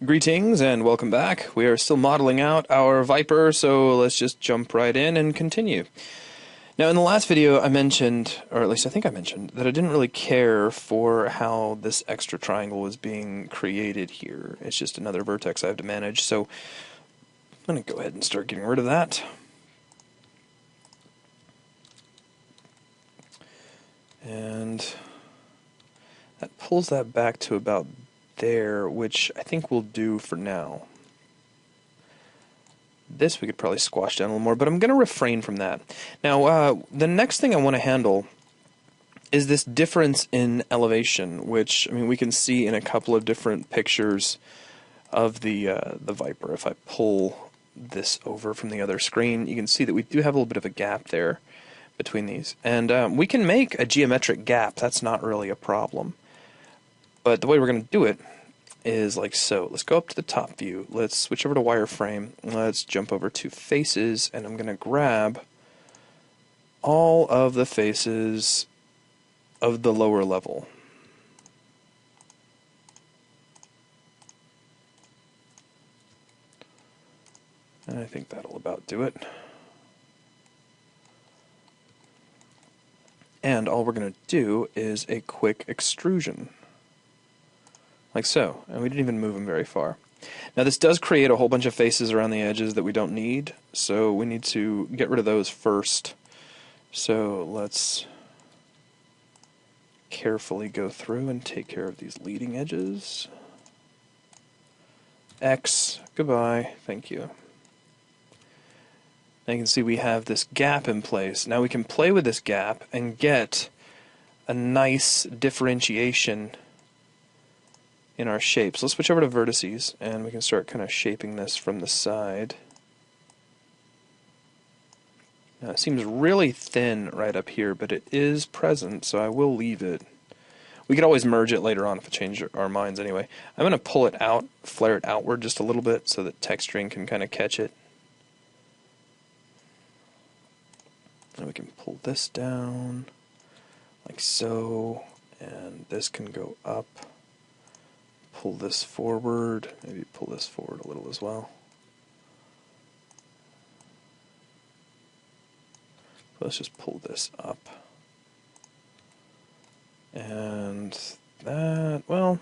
Greetings and welcome back. We are still modeling out our Viper, so let's just jump right in and continue. Now, in the last video I mentioned, or at least I think I mentioned, that I didn't really care for how this extra triangle was being created here. It's just another vertex I have to manage, so I'm going to go ahead and start getting rid of that. And that pulls that back to about there, which I think will do for now. This we could probably squash down a little more, but I'm going to refrain from that. Now, the next thing I want to handle is this difference in elevation, which, I mean, we can see in a couple of different pictures of the Viper. If I pull this over from the other screen, you can see that we do have a little bit of a gap there between these. And we can make a geometric gap. That's not really a problem. But the way we're going to do it is like so. Let's go up to the top view. Let's switch over to wireframe. Let's jump over to faces, and I'm going to grab all of the faces of the lower level. And I think that'll about do it. And all we're going to do is a quick extrusion. Like so, and we didn't even move them very far. Now this does create a whole bunch of faces around the edges that we don't need, so we need to get rid of those first. So let's carefully go through and take care of these leading edges. X, goodbye, thank you. Now you can see we have this gap in place. Now we can play with this gap and get a nice differentiation in our shapes. Let's switch over to vertices, and we can start kind of shaping this from the side. Now it seems really thin right up here, but it is present, so I will leave it. We could always merge it later on if we change our minds anyway. I'm going to pull it out, flare it outward just a little bit so that texturing can kind of catch it. And we can pull this down like so, and this can go up. Pull this forward, maybe pull this forward a little as well. Let's just pull this up. And that, well,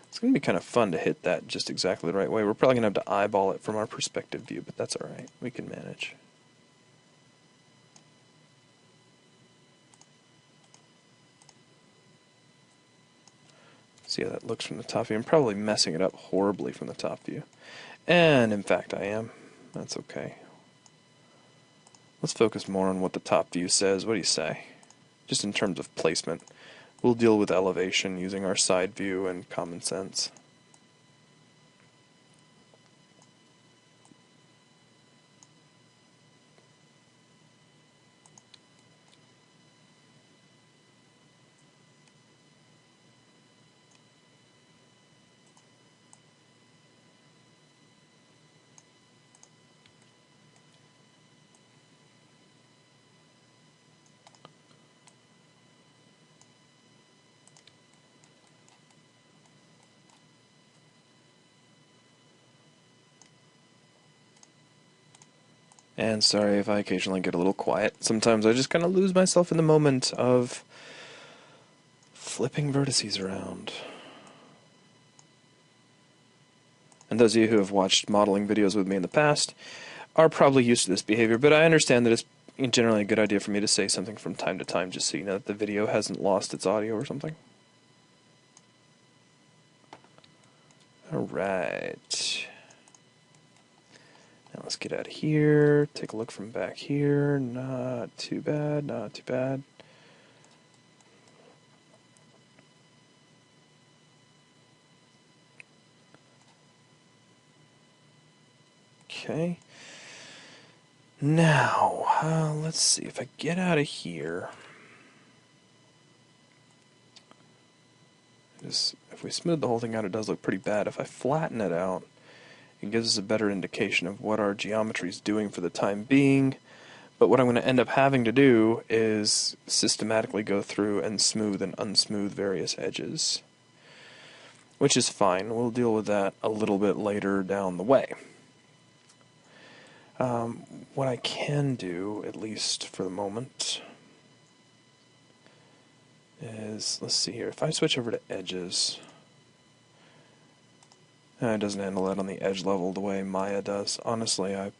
it's going to be kind of fun to hit that just exactly the right way. We're probably going to have to eyeball it from our perspective view, but that's alright. We can manage. See how that looks from the top view. I'm probably messing it up horribly from the top view. And in fact I am. That's okay. Let's focus more on what the top view says. What do you say? Just in terms of placement. We'll deal with elevation using our side view and common sense. And sorry if I occasionally get a little quiet. Sometimes I just kind of lose myself in the moment of flipping vertices around. And those of you who have watched modeling videos with me in the past are probably used to this behavior, but I understand that it's generally a good idea for me to say something from time to time just so you know that the video hasn't lost its audio or something. Alright. Now let's get out of here, take a look from back here. Not too bad, not too bad. Okay. Now, let's see, if I get out of here, if we smooth the whole thing out, it does look pretty bad. If I flatten it out, it gives us a better indication of what our geometry is doing for the time being. But what I'm going to end up having to do is systematically go through and smooth and unsmooth various edges. which is fine. We'll deal with that a little bit later down the way. What I can do, at least for the moment, is, let's see here, if I switch over to edges, it doesn't handle that on the edge level the way Maya does. Honestly, I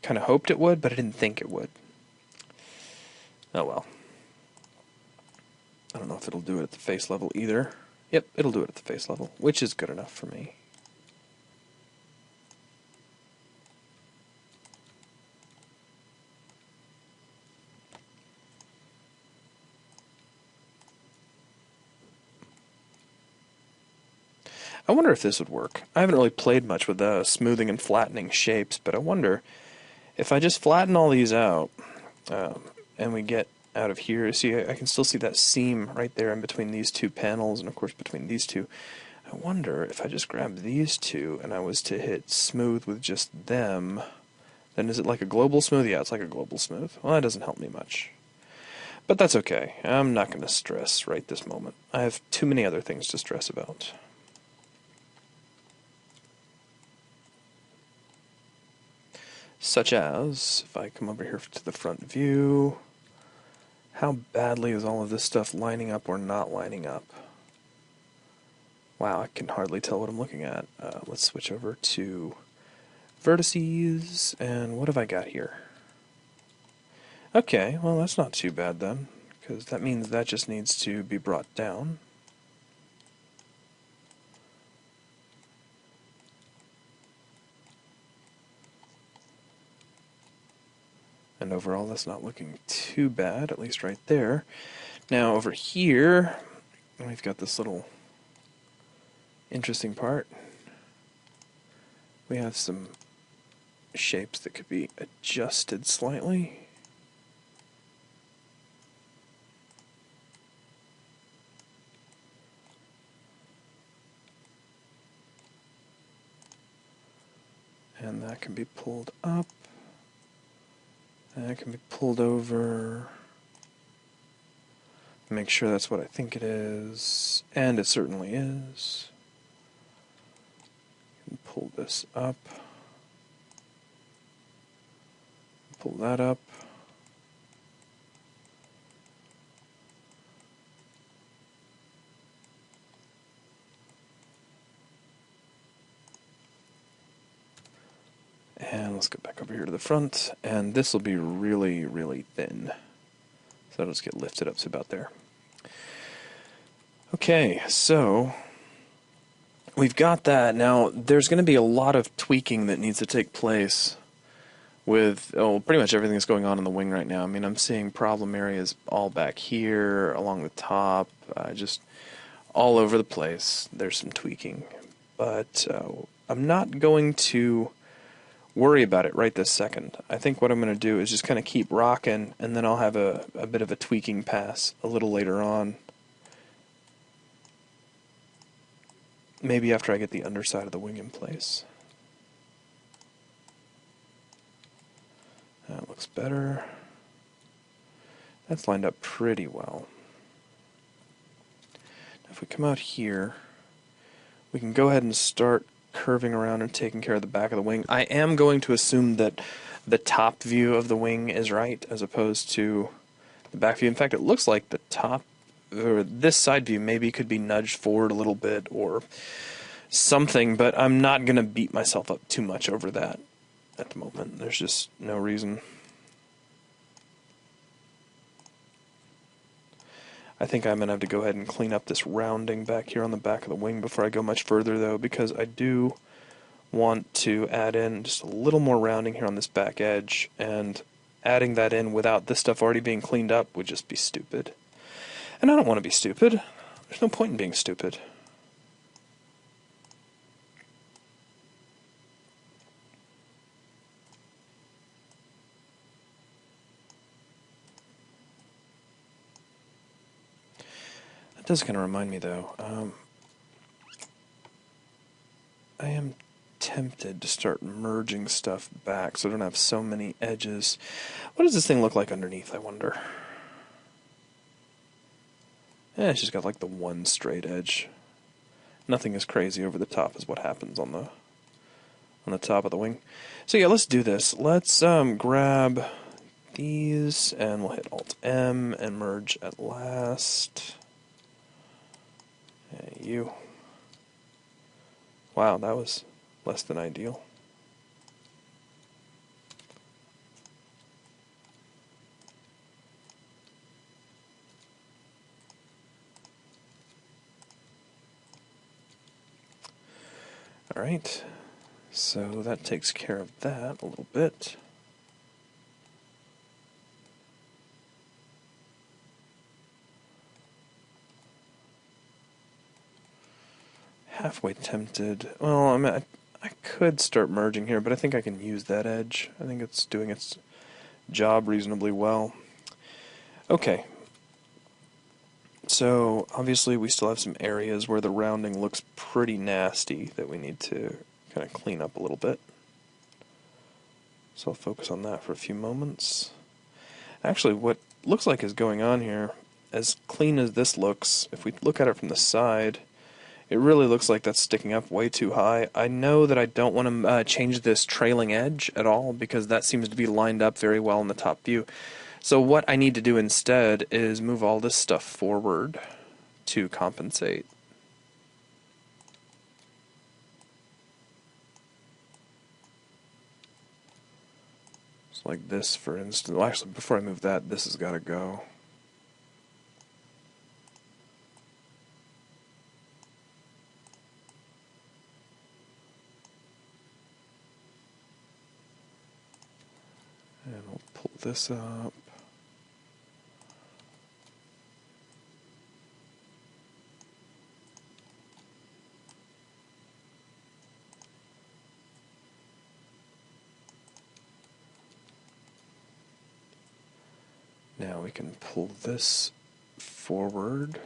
kind of hoped it would, but I didn't think it would. Oh well. I don't know if it'll do it at the face level either. Yep, it'll do it at the face level, which is good enough for me. I wonder if this would work. I haven't really played much with smoothing and flattening shapes, but I wonder if I just flatten all these out, and we get out of here, see, I can still see that seam right there in between these two panels, and of course between these two. I wonder if I just grab these two and I was to hit smooth with just them, then is it like a global smooth? Yeah, it's like a global smooth. Well, that doesn't help me much. But that's okay. I'm not going to stress right this moment. I have too many other things to stress about. Such as, if I come over here to the front view, how badly is all of this stuff lining up or not lining up? Wow, I can hardly tell what I'm looking at. Let's switch over to Vertices, and what have I got here? Okay, well that's not too bad then, because that means that just needs to be brought down. And overall, that's not looking too bad, at least right there. Now, over here, we've got this little interesting part. We have some shapes that could be adjusted slightly. And that can be pulled up. That can be pulled over. Make sure that's what I think it is. And it certainly is. Pull this up. Pull that up. And let's get back over here to the front, and this will be really, really thin. So that'll just get lifted up to about there. Okay, so we've got that. Now, there's going to be a lot of tweaking that needs to take place with pretty much everything that's going on in the wing right now. I mean, I'm seeing problem areas all back here, along the top, just all over the place. There's some tweaking. But I'm not going to worry about it right this second. I think what I'm going to do is just kind of keep rocking, and then I'll have a bit of a tweaking pass a little later on. Maybe after I get the underside of the wing in place. That looks better. That's lined up pretty well. Now if we come out here, we can go ahead and start curving around and taking care of the back of the wing. I am going to assume that the top view of the wing is right as opposed to the back view. In fact, it looks like the top, or this side view maybe could be nudged forward a little bit or something, but I'm not going to beat myself up too much over that at the moment. There's just no reason. I think I'm going to have to go ahead and clean up this rounding back here on the back of the wing before I go much further, though, because I do want to add in just a little more rounding here on this back edge, and adding that in without this stuff already being cleaned up would just be stupid. And I don't want to be stupid. There's no point in being stupid. That does kind of remind me, though. I am tempted to start merging stuff back so I don't have so many edges. What does this thing look like underneath, I wonder? It's just got like the one straight edge. Nothing as crazy over the top as what happens on the top of the wing. So yeah, let's do this. Let's grab these, and we'll hit Alt-M and merge at last. You. Wow, that was less than ideal. Alright, so that takes care of that a little bit. Halfway tempted. Well, I mean, I could start merging here, but I think I can use that edge. I think it's doing its job reasonably well. Okay. So, obviously we still have some areas where the rounding looks pretty nasty that we need to kind of clean up a little bit. So I'll focus on that for a few moments. Actually, what looks like is going on here, as clean as this looks, if we look at it from the side, it really looks like that's sticking up way too high. I know that I don't want to change this trailing edge at all because that seems to be lined up very well in the top view. So what I need to do instead is move all this stuff forward to compensate. So like this, for instance. Well, actually, before I move that, this has got to go. And we'll pull this up. Now we can pull this forward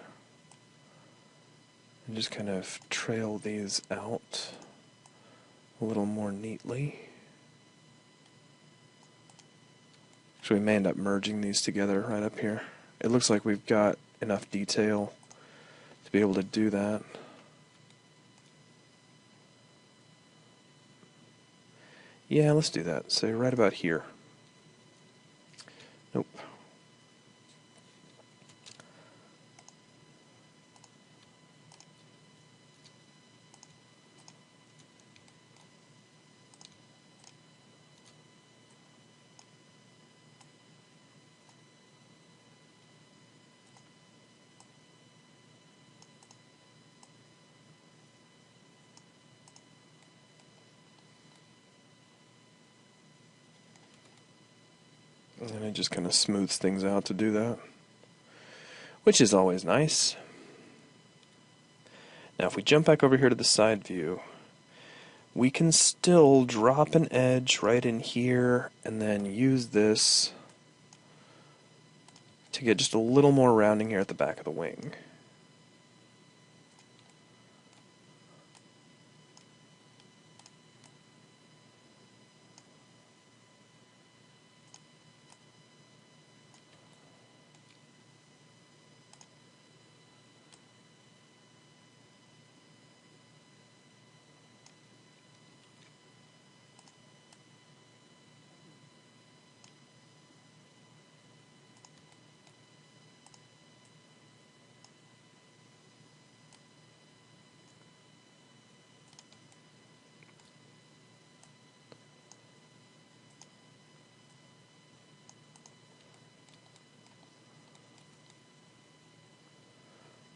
and just kind of trail these out a little more neatly. So we may end up merging these together right up here. It looks like we've got enough detail to be able to do that. Yeah, let's do that. Say right about here. Nope. And it just kind of smooths things out to do that, which is always nice. Now if we jump back over here to the side view, we can still drop an edge right in here and then use this to get just a little more rounding here at the back of the wing.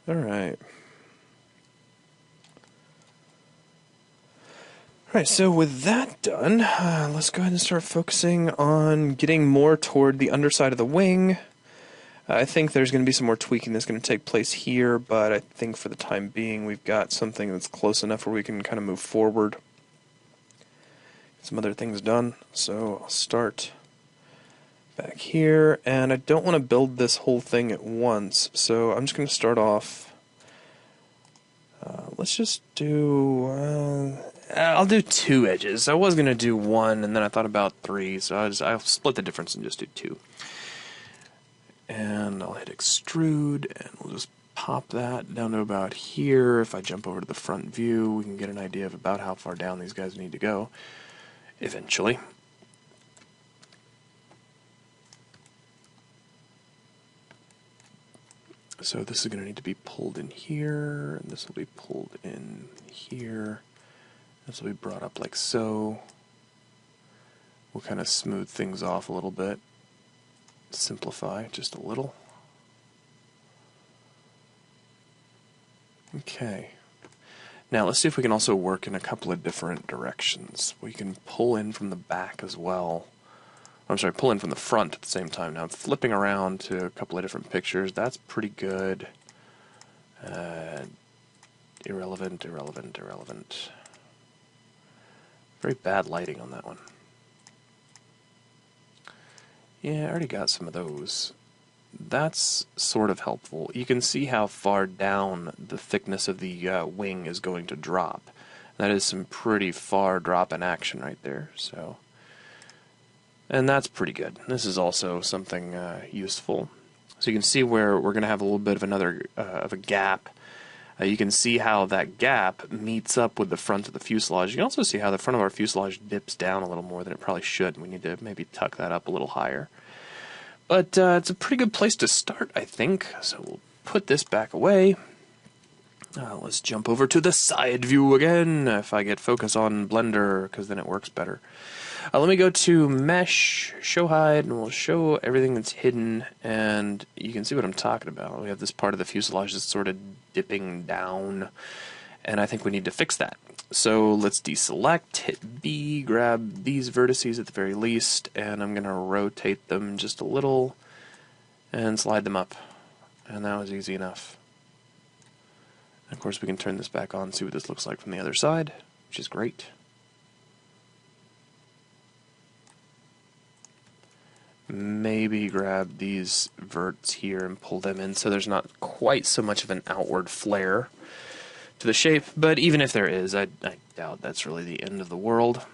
Alright. Alright, so with that done, let's go ahead and start focusing on getting more toward the underside of the wing. I think there's going to be some more tweaking that's going to take place here, but I think for the time being we've got something that's close enough where we can kind of move forward. Get some other things done, so I'll start back here, and I don't want to build this whole thing at once, so I'm just going to start off. Let's just do. I'll do 2 edges. I was going to do 1, and then I thought about 3, so I'll split the difference and just do 2. And I'll hit extrude, and we'll just pop that down to about here. If I jump over to the front view, we can get an idea of about how far down these guys need to go eventually. So this is going to need to be pulled in here, and this will be pulled in here. This will be brought up like so. We'll kind of smooth things off a little bit, simplify just a little. Okay. Now let's see if we can also work in a couple of different directions. We can pull in from the back as well. I'm sorry, pull in from the front at the same time. Now I'm flipping around to a couple of different pictures. That's pretty good. Irrelevant, irrelevant, irrelevant. Very bad lighting on that one. Yeah, I already got some of those. That's sort of helpful. You can see how far down the thickness of the wing is going to drop. That is some pretty far drop in action right there. So. And that's pretty good. This is also something useful. So you can see where we're going to have a little bit of a gap. You can see how that gap meets up with the front of the fuselage. You can also see how the front of our fuselage dips down a little more than it probably should. We need to maybe tuck that up a little higher. But it's a pretty good place to start, I think. So we'll put this back away. Let's jump over to the side view again, if I get focus on Blender, because then it works better. Let me go to Mesh, Show Hide, and we'll show everything that's hidden, and you can see what I'm talking about. We have this part of the fuselage that's sort of dipping down, and I think we need to fix that. So let's deselect, hit B, grab these vertices at the very least, and I'm going to rotate them just a little and slide them up. And that was easy enough. And of course we can turn this back on and see what this looks like from the other side, which is great. Maybe grab these verts here and pull them in so there's not quite so much of an outward flare to the shape, but even if there is, I doubt that's really the end of the world.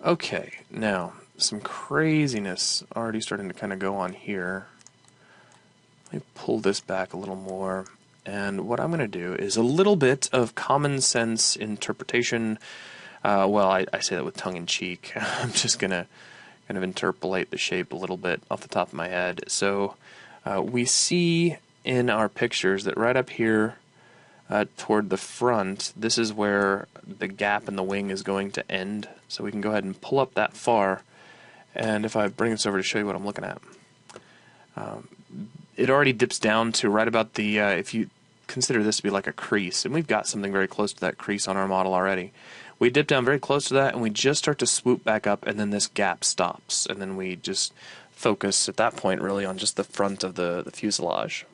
Okay, now some craziness already starting to kind of go on here. Let me pull this back a little more, and what I'm going to do is a little bit of common sense interpretation. Well, I say that with tongue-in-cheek. I'm just going to kind of interpolate the shape a little bit off the top of my head. So we see in our pictures that right up here toward the front, this is where the gap in the wing is going to end. So we can go ahead and pull up that far. And if I bring this over to show you what I'm looking at, it already dips down to right about the, if you consider this to be like a crease, and we've got something very close to that crease on our model already. We dip down very close to that, and we just start to swoop back up, and then this gap stops. And then we just focus at that point really on just the front of the fuselage.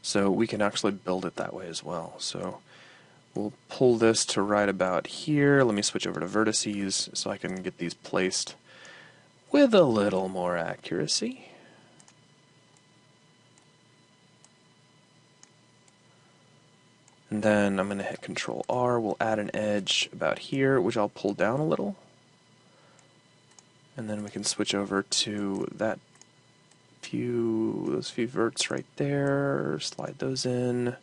So we can actually build it that way as well. So we'll pull this to right about here. Let me switch over to vertices so I can get these placed with a little more accuracy. And then I'm going to hit Control R. We'll add an edge about here, which I'll pull down a little. And then we can switch over to those few verts right there. Slide those in,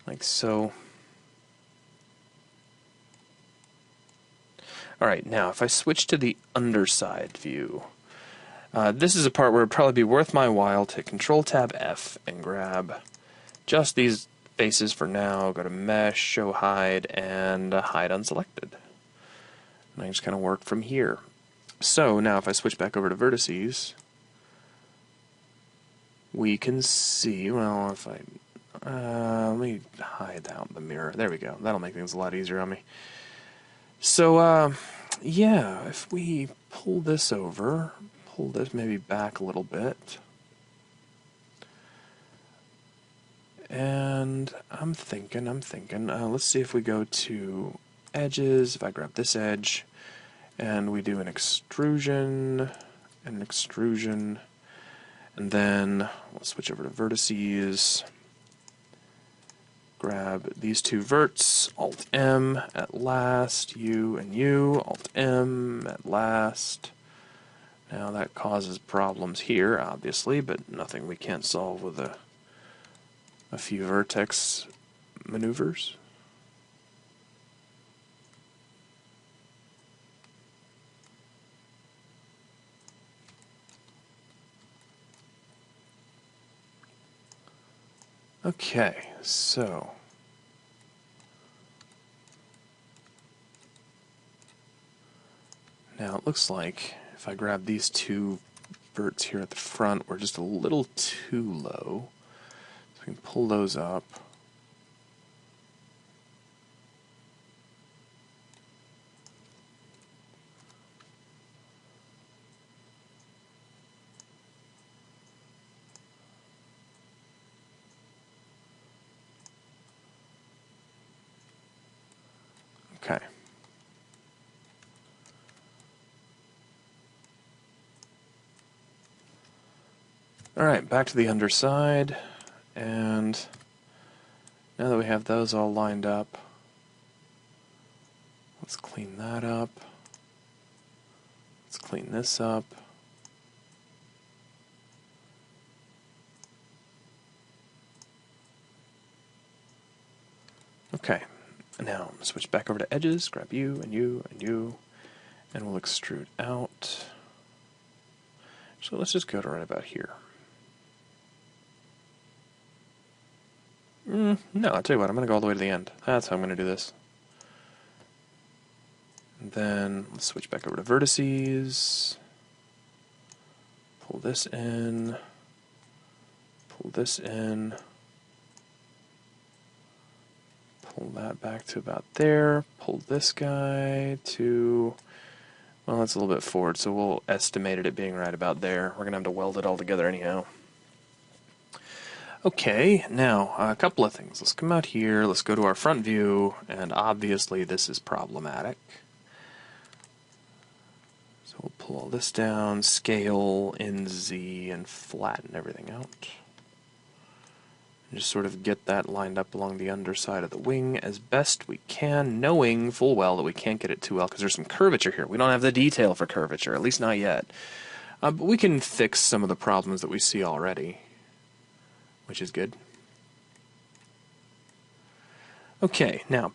like so. Alright, now if I switch to the underside view, this is a part where it would probably be worth my while to Control-Tab-F and grab just these faces for now, go to Mesh, Show Hide, and Hide Unselected. And I just kind of work from here. So now if I switch back over to vertices, we can see, well, if I, let me hide out the mirror. There we go. That'll make things a lot easier on me. So, yeah, if we pull this over, pull this maybe back a little bit, and I'm thinking, let's see if we go to edges, if I grab this edge, and we do an extrusion, and an extrusion, and then we'll switch over to vertices, grab these two verts, Alt-M at last, U and U, Alt-M at last, Now that causes problems here, obviously, but nothing we can't solve with a few vertex maneuvers. Okay, so now it looks like if I grab these two verts here at the front, we're just a little too low. So we can pull those up. Okay. Alright, back to the underside, and now that we have those all lined up, let's clean that up. Let's clean this up. Okay, now switch back over to edges, grab you, and you, and you, and we'll extrude out. So let's just go to right about here. No, I'll tell you what, I'm going to go all the way to the end. That's how I'm going to do this. And then let's switch back over to vertices. Pull this in. Pull this in. Pull that back to about there. Pull this guy to... Well, that's a little bit forward, so we'll estimate it being right about there. We're going to have to weld it all together anyhow. Okay, now, a couple of things. Let's come out here, let's go to our front view, and obviously this is problematic. So we'll pull all this down, scale in Z, and flatten everything out. And just sort of get that lined up along the underside of the wing as best we can, knowing full well that we can't get it too well because there's some curvature here. We don't have the detail for curvature, at least not yet. But we can fix some of the problems that we see already, which is good. Okay, now,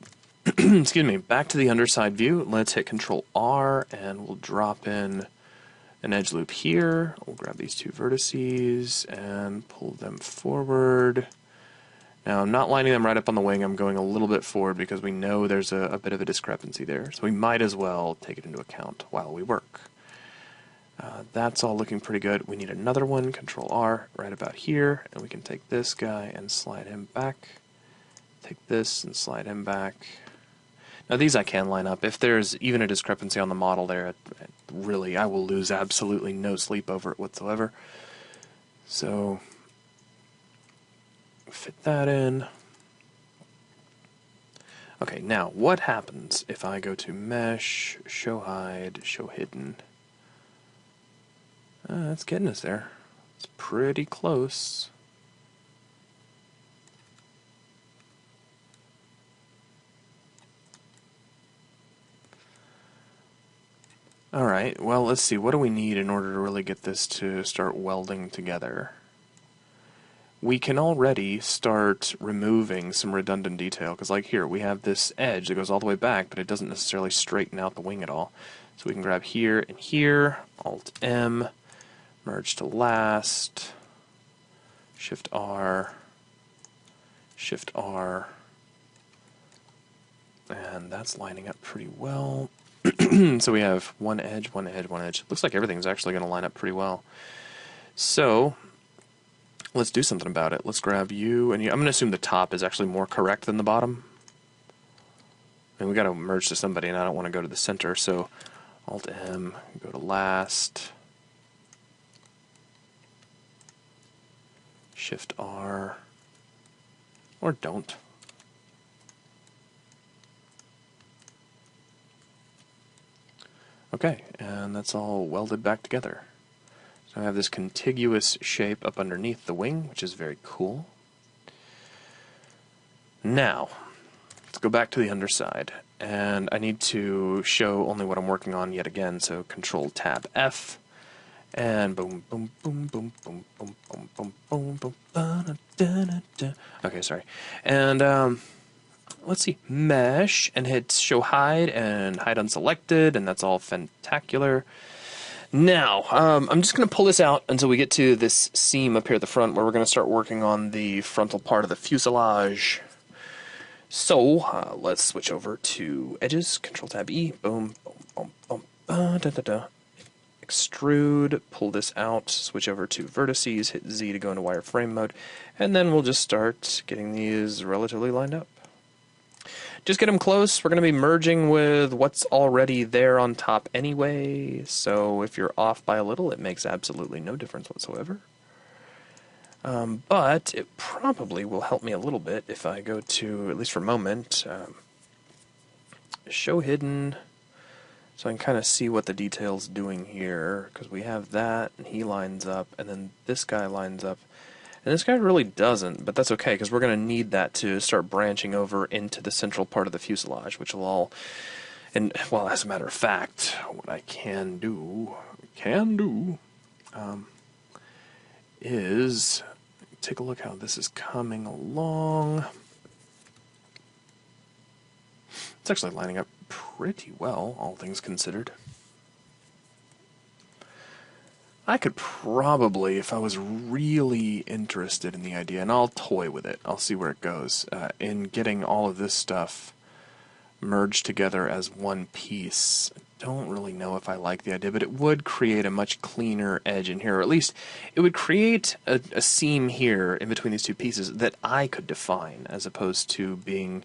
excuse me, back to the underside view. Let's hit Control R, and we'll drop in an edge loop here. We'll grab these two vertices and pull them forward. Now, I'm not lining them right up on the wing. I'm going a little bit forward because we know there's a bit of a discrepancy there. So we might as well take it into account while we work. That's all looking pretty good. We need another one, Control R, right about here, and we can take this guy and slide him back. Take this and slide him back. Now these I can line up. If there's even a discrepancy on the model there, really, I will lose absolutely no sleep over it whatsoever. So, fit that in. Okay, now, what happens if I go to Mesh, Show Hide, Show Hidden? That's getting us there. It's pretty close. Alright, well, let's see. What do we need in order to really get this to start welding together? We can already start removing some redundant detail, because like here, we have this edge that goes all the way back, but it doesn't necessarily straighten out the wing at all. So we can grab here and here, Alt-M, merge to last, Shift-R, Shift-R, and that's lining up pretty well. So we have one edge, one edge, one edge. Looks like everything's actually going to line up pretty well. So let's do something about it. Let's grab you and you. I'm going to assume the top is actually more correct than the bottom. And we got to merge to somebody, and I don't want to go to the center. So Alt-M, go to last, Shift-R, or don't. Okay, and that's all welded back together. So I have this contiguous shape up underneath the wing, which is very cool. Now, let's go back to the underside, and I need to show only what I'm working on yet again, so Control-Tab-F, And boom, boom, boom, boom, boom, boom, boom, boom, boom, boom, ba-da-da-da-da. Okay, sorry. And let's see, mesh, and hit show hide and hide unselected, and that's all fantacular. Now, I'm just going to pull this out until we get to this seam up here at the front where we're going to start working on the frontal part of the fuselage. So, let's switch over to edges, Control-Tab E, boom, boom, boom, boom, ba-da-da-da. Extrude, pull this out, switch over to vertices, hit Z to go into wireframe mode, and then we'll just start getting these relatively lined up. Just get them close. We're going to be merging with what's already there on top anyway, so if you're off by a little, it makes absolutely no difference whatsoever. But it probably will help me a little bit if I go to, at least for a moment, show hidden, so I can kind of see what the detail's doing here, because we have that, and he lines up, and then this guy lines up. And this guy really doesn't, but that's okay, because we're going to need that to start branching over into the central part of the fuselage, which will all... And, well, as a matter of fact, what I can do, is take a look how this is coming along. It's actually lining up pretty well, all things considered. I could probably, if I was really interested in the idea, and I'll toy with it, I'll see where it goes, in getting all of this stuff merged together as one piece. I don't really know if I like the idea, but it would create a much cleaner edge in here, or at least it would create a seam here in between these two pieces that I could define, as opposed to being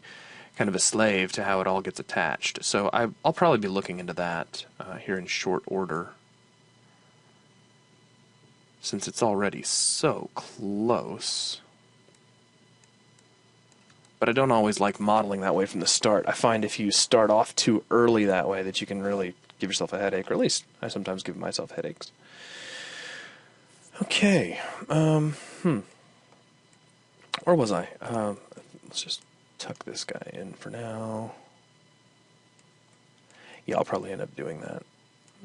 kind of a slave to how it all gets attached. So I'll probably be looking into that here in short order, since it's already so close. But I don't always like modeling that way from the start. I find if you start off too early that way that you can really give yourself a headache, or at least I sometimes give myself headaches. Okay, where was I? Let's just tuck this guy in for now. Yeah, I'll probably end up doing that.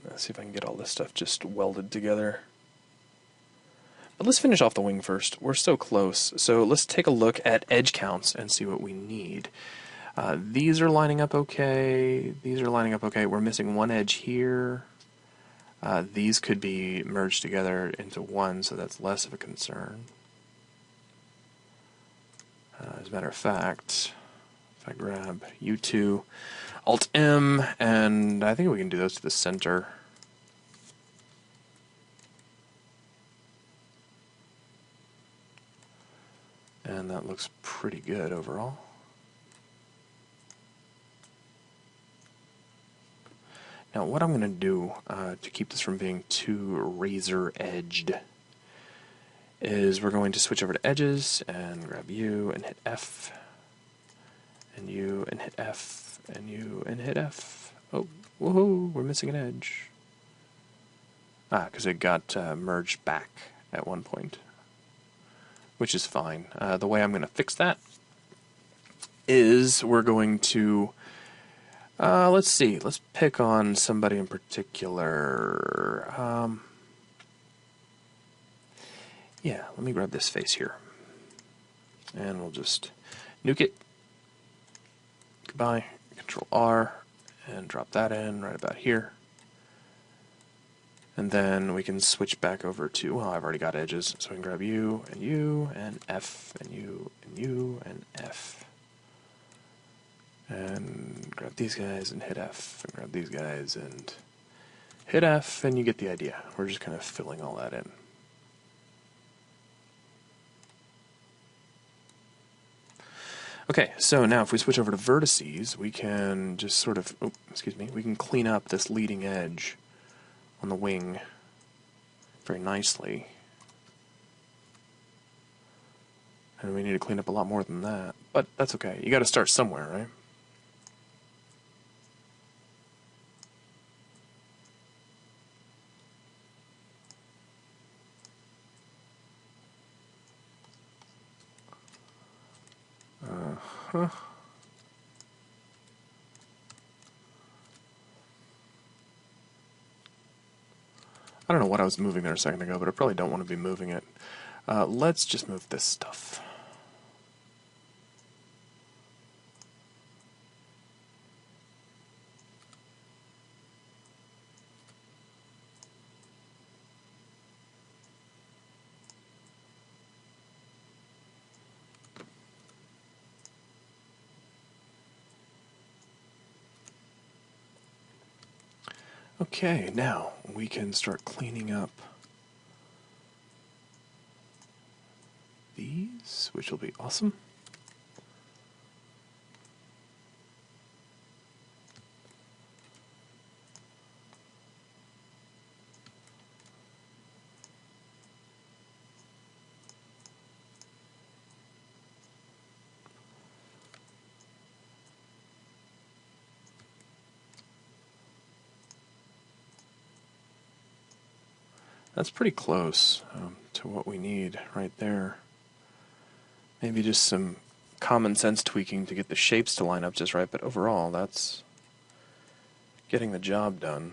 Let's see if I can get all this stuff just welded together. But let's finish off the wing first. We're so close. So let's take a look at edge counts and see what we need. These are lining up okay. These are lining up okay. We're missing one edge here. These could be merged together into one, so that's less of a concern. As a matter of fact, if I grab U2, Alt-M, and I think we can do those to the center. And that looks pretty good overall. Now what I'm going to do to keep this from being too razor-edged is we're going to switch over to edges and grab U and hit F, and U and hit F, and U and hit F. Oh, woohoo, we're missing an edge. Because it got merged back at one point, which is fine. The way I'm going to fix that is we're going to, let's see, let's pick on somebody in particular. Yeah, let me grab this face here. And we'll just nuke it. Goodbye. Control R, and drop that in right about here. And then we can switch back over to, well, I've already got edges, so we can grab U, and F, and U, and U, and F. And grab these guys and hit F, and grab these guys and hit F, and you get the idea. We're just kind of filling all that in. Okay, so now if we switch over to vertices, we can just sort of, we can clean up this leading edge on the wing very nicely. And we need to clean up a lot more than that, but that's okay. You got to start somewhere, right? I don't know what I was moving there a second ago, but I probably don't want to be moving it. Let's just move this stuff. Okay, now we can start cleaning up these, which will be awesome. That's pretty close to what we need right there. Maybe just some common sense tweaking to get the shapes to line up just right, but overall that's getting the job done.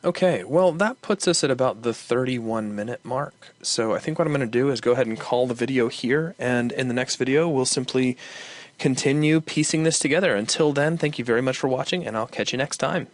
Okay, well that puts us at about the 31-minute mark. So I think what I'm going to do is go ahead and call the video here, and in the next video we'll simply continue piecing this together. Until then, thank you very much for watching, and I'll catch you next time.